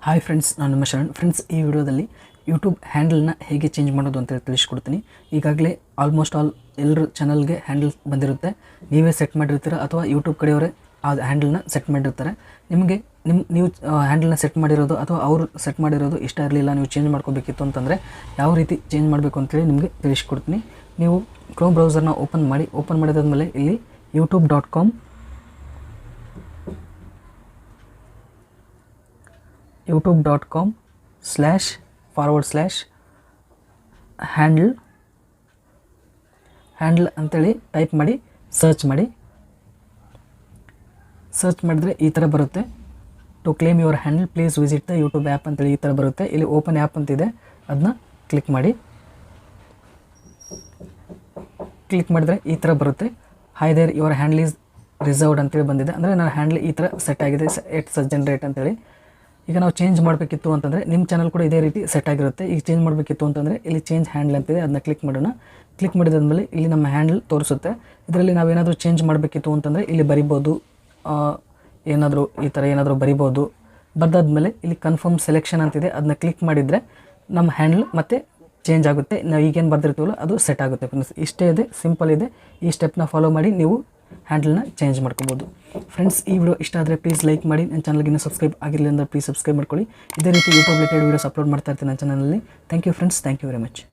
Hi friends, ನಾನು ನಿಮ್ಮ Sharan. Friends, ಈ ವಿಡಿಯೋದಲ್ಲಿ ಯೂಟ್ಯೂಬ್ ಹ್ಯಾಂಡಲ್ನ ಹೇಗೆ ಚೇಂಜ್ ಮಾಡೋದು ಅಂತ ತಿಳಿಸ್ಕೊಡ್ತೀನಿ. ಈಗಾಗಲೇ ಆಲ್ಮೋಸ್ಟ್ ಆಲ್ ಎಲ್ಲರ ಚಾನಲ್ಗೆ ಹ್ಯಾಂಡಲ್ ಬಂದಿರುತ್ತೆ. ನೀವೇ ಸೆಟ್ ಮಾಡಿರ್ತೀರ ಅಥವಾ ಯೂಟ್ಯೂಬ್ ಕಡೆಯವರೇ ಆ ಹ್ಯಾಂಡಲ್ನ ಸೆಟ್ ಮಾಡಿರ್ತಾರೆ. ನಿಮಗೆ ನೀವು ಹ್ಯಾಂಡಲ್ನ ಸೆಟ್ ಮಾಡಿರೋದು ಅಥವಾ ಅವರು ಸೆಟ್ ಮಾಡಿರೋದು ಇಷ್ಟ ಇರಲಿಲ್ಲ, ನೀವು ಚೇಂಜ್ ಮಾಡ್ಕೋಬೇಕಿತ್ತು ಅಂತಂದರೆ ಯಾವ ರೀತಿ ಚೇಂಜ್ ಮಾಡಬೇಕು ಅಂತೇಳಿ ನಿಮಗೆ ತಿಳಿಸ್ಕೊಡ್ತೀನಿ. ನೀವು ಕ್ರೋಮ್ ಬ್ರೌಸರ್ನ ಓಪನ್ ಮಾಡಿದಾದ್ಮೇಲೆ ಇಲ್ಲಿ youtube.com youtube.com//handle ಅಂತೇಳಿ ಟೈಪ್ ಮಾಡಿ ಸರ್ಚ್ ಮಾಡಿದರೆ ಈ ಥರ ಬರುತ್ತೆ. To claim your handle please visit the YouTube app ಅಂತೇಳಿ ಈ ಥರ ಬರುತ್ತೆ. ಇಲ್ಲಿ ಓಪನ್ ಆ್ಯಪ್ ಅಂತಿದೆ, ಅದನ್ನ ಕ್ಲಿಕ್ ಮಾಡಿದರೆ ಈ ಥರ ಬರುತ್ತೆ. Hi there your handle is reserved ಅಂತೇಳಿ ಬಂದಿದೆ. ಅಂದರೆ ನನ್ನ ಹ್ಯಾಂಡಲ್ ಈ ಥರ ಸೆಟ್ ಆಗಿದೆ, ಎಟ್ ಸಜೆಷನ್ ರೇಟ್ ಅಂತೇಳಿ. ಈಗ ನಾವು ಚೇಂಜ್ ಮಾಡಬೇಕಿತ್ತು ಅಂತಂದರೆ ನಿಮ್ಮ ಚಾನಲ್ ಕೂಡ ಇದೇ ರೀತಿ ಸೆಟ್ ಆಗಿರುತ್ತೆ. ಈಗ ಚೇಂಜ್ ಮಾಡಬೇಕಿತ್ತು ಅಂತಂದರೆ ಇಲ್ಲಿ ಚೇಂಜ್ ಹ್ಯಾಂಡಲ್ ಅಂತಿದೆ, ಅದನ್ನ ಕ್ಲಿಕ್ ಮಾಡೋಣ. ಕ್ಲಿಕ್ ಮಾಡಿದಾದ್ಮೇಲೆ ಇಲ್ಲಿ ನಮ್ಮ ಹ್ಯಾಂಡಲ್ ತೋರಿಸುತ್ತೆ. ಇದರಲ್ಲಿ ನಾವೇನಾದರೂ ಚೇಂಜ್ ಮಾಡಬೇಕಿತ್ತು ಅಂತಂದರೆ ಇಲ್ಲಿ ಬರಿಬೋದು, ಏನಾದರೂ ಈ ಥರ ಏನಾದರೂ ಬರಿಬೋದು. ಬರೆದಾದ್ಮೇಲೆ ಇಲ್ಲಿ ಕನ್ಫರ್ಮ್ ಸೆಲೆಕ್ಷನ್ ಅಂತಿದೆ, ಅದನ್ನ ಕ್ಲಿಕ್ ಮಾಡಿದರೆ ನಮ್ಮ ಹ್ಯಾಂಡಲ್ ಮತ್ತೆ ಚೇಂಜ್ ಆಗುತ್ತೆ. ನಾವು ಈಗೇನು ಬರ್ದಿರ್ತೀವಲ್ಲ ಅದು ಸೆಟ್ ಆಗುತ್ತೆ. ಫ್ರೆಂಡ್ಸ್, ಇಷ್ಟೇ ಇದೆ, ಸಿಂಪಲ್ ಇದೆ. ಈ ಸ್ಟೆಪ್ನ ಫಾಲೋ ಮಾಡಿ ನೀವು ಹ್ಯಾಂಡಲ್ನ ಚೇಂಜ್ ಮಾಡ್ಕೋಬೋದು. ಫ್ರೆಂಡ್ಸ್, ಈ ವಿಡಿಯೋ ಇಷ್ಟ ಆದರೆ ಪ್ಲೀಸ್ ಲೈಕ್ ಮಾಡಿ. ನನ್ನ ಚಾನಲ್ಗೆ ಇನ್ನೂ ಸಬ್ಸ್ಕ್ರೈಬ್ ಆಗಿರಲಿಲ್ಲ ಅಂದರೆ ಪ್ಲೀಸ್ ಸಬ್ಸ್ಕ್ರೈಬ್ ಮಾಡ್ಕೊಳ್ಳಿ. ಇದೇ ರೀತಿ ಯೂಟ್ಯೂಬ್ ರಿಲೇಟೆಡ್ ವೀಡಿಯೋಸ್ ಅಪ್ಲೋಡ್ ಮಾಡ್ತಾ ಇರ್ತೀನಿ ನನ್ನ ಚಾನಲಲ್ಲಿ. Thank you friends, thank you very much.